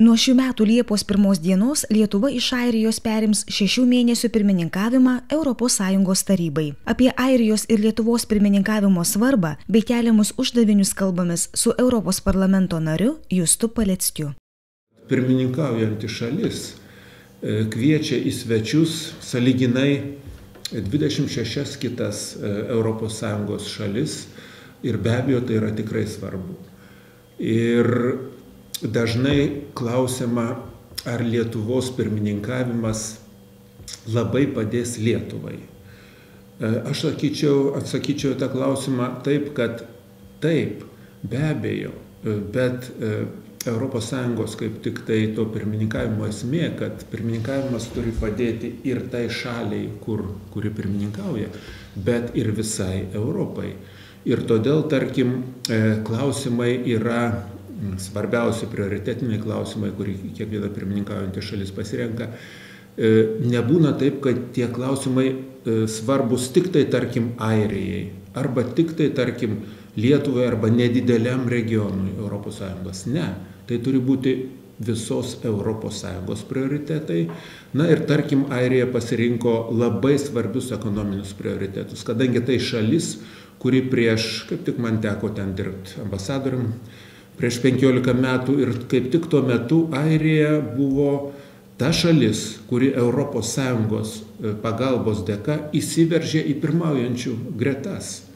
Nuo šių metų Liepos 1 dienos Lietuva iš Airijos perims 6 mėnesių pirmininkavimą ES tarybai. Apie Airijos ir Lietuvos pirmininkavimo svarbą bei keliamus uždavinius kalbamės su Europos parlamento nariu Justu Paleckiu. Pirmininkaujanti šalis kviečia į svečius sąlyginai 26 kitas ES šalis ir be abejo tai yra tikrai svarbu. Ir dažnai klausiama, ar Lietuvos pirmininkavimas labai padės Lietuvai. Aš atsakyčiau tą klausimą taip, kad taip, be abejo, bet ES kaip tik tai to pirmininkavimo esmė, kad pirmininkavimas turi padėti ir tai šaliai, kuri pirmininkauja, bet ir visai Europai. Ir todėl, tarkim, klausimai yra svarbiausi prioritetiniai klausimai, kurį kiekviena pirmininkaujantį šalis pasirenka. Nebūna taip, kad tie klausimai svarbus tik tai, tarkim, Airijai, arba tik tai, tarkim, Lietuvai, arba nedideliam regionui ES. Ne, tai turi būti visos ES prioritetai. Na ir, tarkim, Airija pasirinko labai svarbius ekonominius prioritetus, kadangi tai šalis, kuri prieš, kaip tik man teko ten dirbti ambasadorium, prieš 15 metų ir kaip tik tuo metu Airija buvo ta šalis, kuri ES pagalbos dėka įsiveržė į pirmaujančių gretas.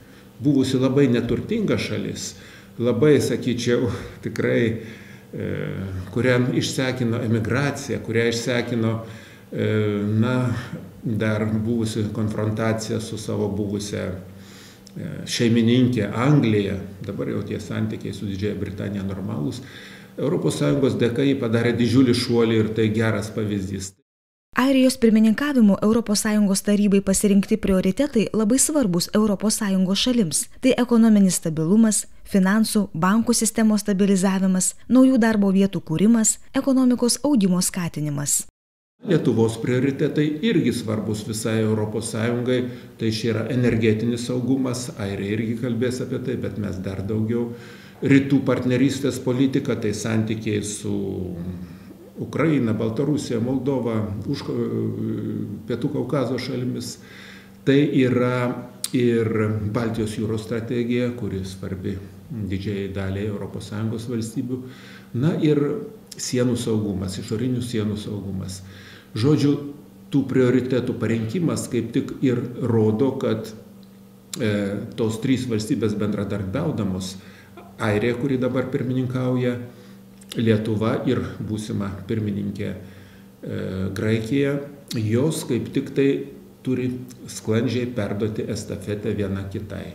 Buvusi labai neturtinga šalis, labai, sakyčiau, tikrai, kuriam išsekino emigracija, kurią išsekino, dar buvusi konfrontacija su savo buvusia šeimininkė Anglija, dabar jau tie santykiai su Didžiąja Britanija normalūs. ES dėka jį padarė didžiulį šuolį ir tai geras pavyzdys. Airijos pirmininkavimu ES tarybai pasirinkti prioritetai labai svarbus ES šalims. Tai ekonominis stabilumas, finansų, bankų sistemos stabilizavimas, naujų darbo vietų kūrimas, ekonomikos augimo skatinimas. Lietuvos prioritetai irgi svarbus visai ES, tai čia yra energetinis saugumas, Airija irgi kalbės apie tai, bet mes dar daugiau. Rytų partnerystės politika, tai santykiai su Ukraina, Baltarusija, Moldova, Pietų Kaukazo šalimis. Tai yra ir Baltijos jūros strategija, kuri svarbi didžiai daliai ES valstybių. Na ir sienų saugumas, išorinių sienų saugumas. Žodžiu, tų prioritetų parinkimas kaip tik ir rodo, kad tos trys valstybės bendradarbiaudamos, Airija, kuri dabar pirmininkauja, Lietuva ir būsima pirmininkė Graikija, jos kaip tik tai turi sklandžiai perduoti estafetę viena kitai.